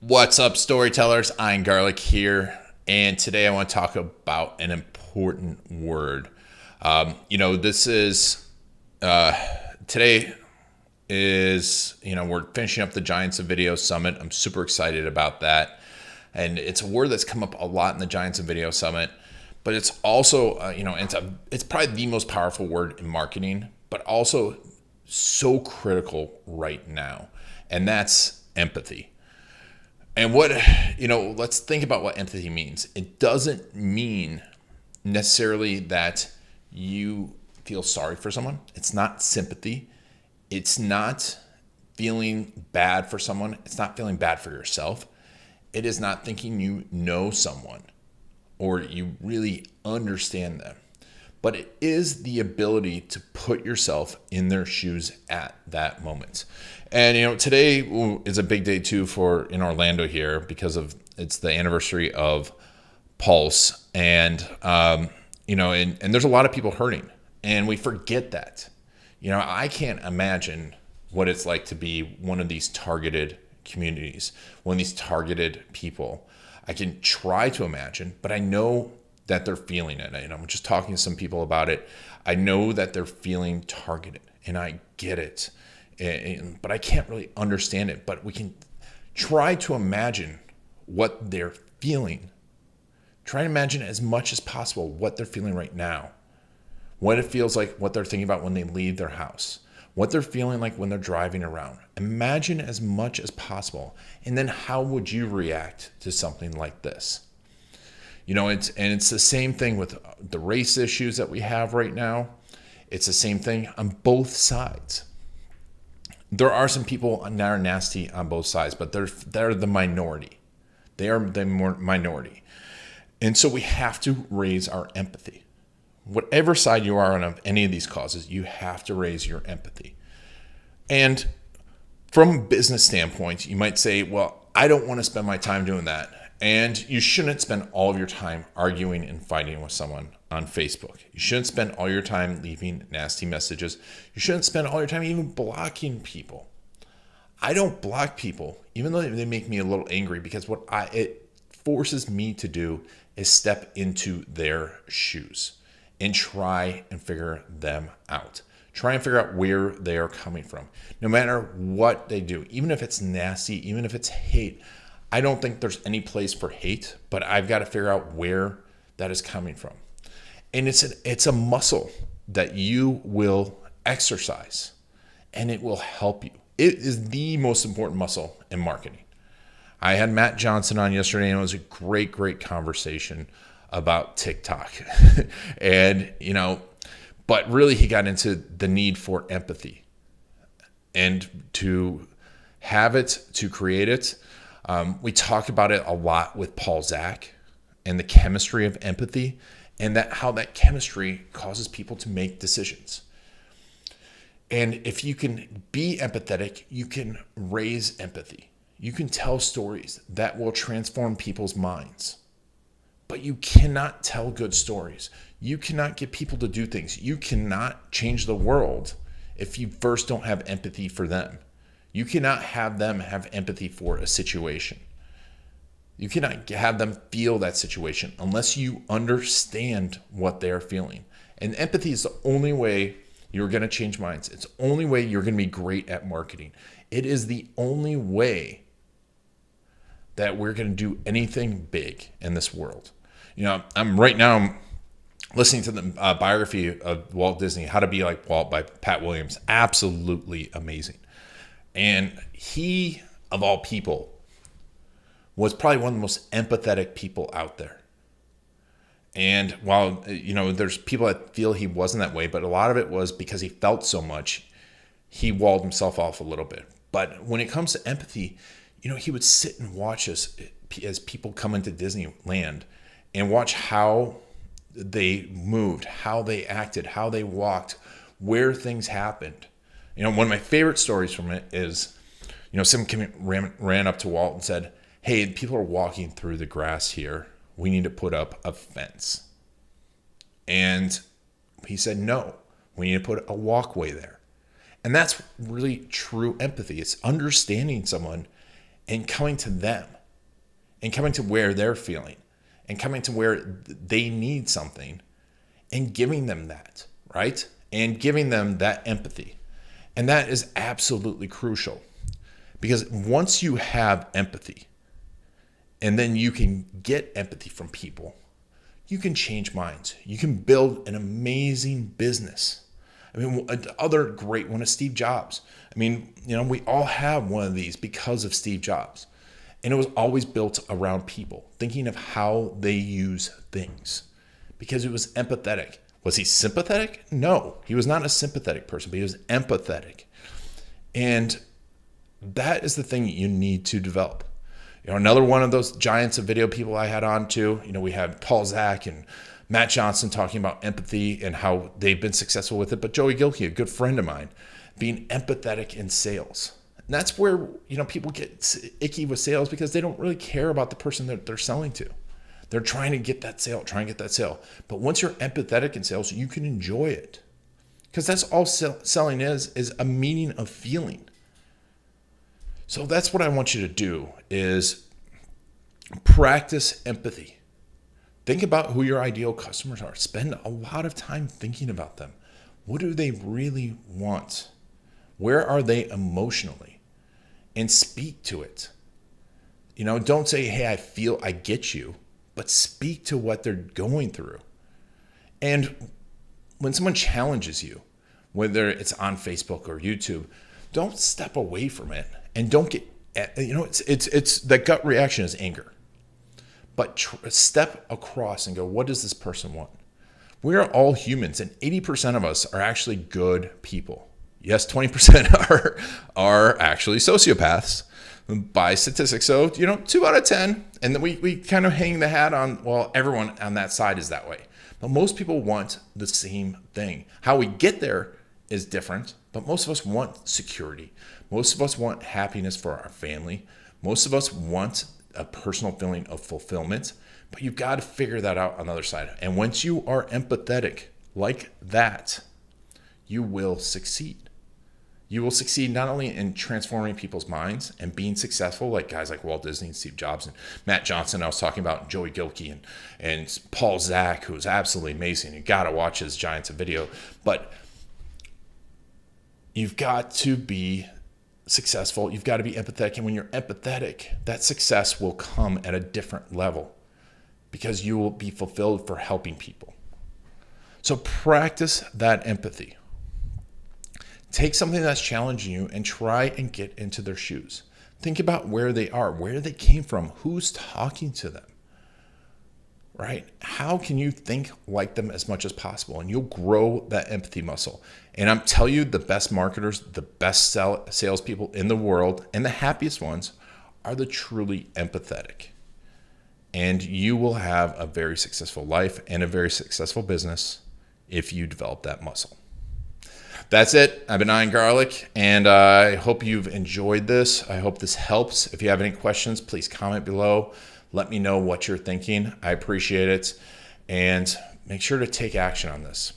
What's up, storytellers? I'm Garlic here, and today I want to talk about an important word. This is today is we're finishing up the Giants of Video Summit. I'm super excited about that, and it's a word that's come up a lot in the Giants of Video Summit. But it's also it's probably the most powerful word in marketing, but also so critical right now, and that's empathy. And let's think about what empathy means. It doesn't mean necessarily that you feel sorry for someone. It's not sympathy. It's not feeling bad for someone. It's not feeling bad for yourself. It is not thinking you know someone or you really understand them. But it is the ability to put yourself in their shoes at that moment. And today is a big day too in Orlando here because it's the anniversary of Pulse, and and there's a lot of people hurting, and we forget that. I can't imagine what it's like to be one of these targeted communities, one of these targeted people. I can try to imagine, but I know that they're feeling it. I'm just talking to some people about it. I know that they're feeling targeted, and I get it, but I can't really understand it. But we can try to imagine what they're feeling. Try to imagine as much as possible what they're feeling right now, what it feels like, what they're thinking about when they leave their house, what they're feeling like when they're driving around. Imagine as much as possible, and then how would you react to something like this? It's the same thing with the race issues that we have right now. It's the same thing on both sides. There are some people that are nasty on both sides, but they're the minority. They are the minority. And so we have to raise our empathy. Whatever side you are on any of these causes, you have to raise your empathy. And from a business standpoint, you might say, well, I don't want to spend my time doing that. And you shouldn't spend all of your time arguing and fighting with someone on Facebook. You shouldn't spend all your time leaving nasty messages. You shouldn't spend all your time even blocking people. I don't block people, even though they make me a little angry, because what it forces me to do is step into their shoes and try and figure them out. Try and figure out where they are coming from. No matter what they do, even if it's nasty, even if it's hate, I don't think there's any place for hate, but I've got to figure out where that is coming from. And it's a muscle that you will exercise, and it will help you. It is the most important muscle in marketing. I had Matt Johnson on yesterday, and it was a great, great conversation about TikTok. But really he got into the need for empathy and to have it, to create it. We talked about it a lot with Paul Zach and the chemistry of empathy, and how that chemistry causes people to make decisions. And if you can be empathetic, you can raise empathy. You can tell stories that will transform people's minds. But you cannot tell good stories. You cannot get people to do things. You cannot change the world if you first don't have empathy for them. You cannot have them have empathy for a situation. You cannot have them feel that situation unless you understand what they're feeling. And empathy is the only way you're going to change minds. It's the only way you're going to be great at marketing. It is the only way that we're going to do anything big in this world. I'm listening to the biography of Walt Disney, How to Be Like Walt by Pat Williams. Absolutely amazing. And he, of all people, was probably one of the most empathetic people out there. And while, there's people that feel he wasn't that way, but a lot of it was because he felt so much, he walled himself off a little bit. But when it comes to empathy, he would sit and watch us as people come into Disneyland and watch how they moved, how they acted, how they walked, where things happened. One of my favorite stories from it is, someone ran up to Walt and said, hey, people are walking through the grass here. We need to put up a fence. And he said, no, we need to put a walkway there. And that's really true empathy. It's understanding someone and coming to them and coming to where they're feeling and coming to where they need something and giving them that, right? And giving them that empathy. And that is absolutely crucial, because once you have empathy and then you can get empathy from people, you can change minds. You can build an amazing business. I mean, other great one is Steve Jobs. I mean, we all have one of these because of Steve Jobs. And it was always built around people, thinking of how they use things, because it was empathetic. Was he sympathetic? No, he was not a sympathetic person, but he was empathetic. And that is the thing you need to develop. Another one of those giants of video people I had on too, we had Paul Zak and Matt Johnson talking about empathy and how they've been successful with it. But Joey Gilkey, a good friend of mine, being empathetic in sales. And that's where, people get icky with sales, because they don't really care about the person that they're selling to. They're trying to get that sale, But once you're empathetic in sales, you can enjoy it, because that's all selling is a meaning of feeling. So that's what I want you to do, is practice empathy. Think about who your ideal customers are. Spend a lot of time thinking about them. What do they really want? Where are they emotionally? And speak to it. Don't say, hey, I get you, but speak to what they're going through. And when someone challenges you, whether it's on Facebook or YouTube, don't step away from it and don't get, it's the gut reaction is anger. But step across and go, what does this person want? We are all humans, and 80% of us are actually good people. Yes, 20% are actually sociopaths by statistics. So, 2 out of 10. And then we kind of hang the hat on, well, everyone on that side is that way. But most people want the same thing. How we get there is different, but most of us want security. Most of us want happiness for our family. Most of us want a personal feeling of fulfillment, but you've got to figure that out on the other side. And once you are empathetic like that, you will succeed. You will succeed not only in transforming people's minds and being successful, like guys like Walt Disney and Steve Jobs and Matt Johnson I was talking about, Joey Gilkey and Paul Zak, who is absolutely amazing. You got to watch his Giants of Video. But you've got to be successful. You've got to be empathetic. And when you're empathetic, that success will come at a different level, because you will be fulfilled for helping people. So practice that empathy. Take something that's challenging you and try and get into their shoes. Think about where they are, where they came from, who's talking to them, right? How can you think like them as much as possible? And you'll grow that empathy muscle. And I'm telling you, the best marketers, the best salespeople in the world, and the happiest ones are the truly empathetic. And you will have a very successful life and a very successful business if you develop that muscle. That's it. I've been Iron Garlic, and I hope you've enjoyed this. I hope this helps. If you have any questions, please comment below. Let me know what you're thinking. I appreciate it. And make sure to take action on this.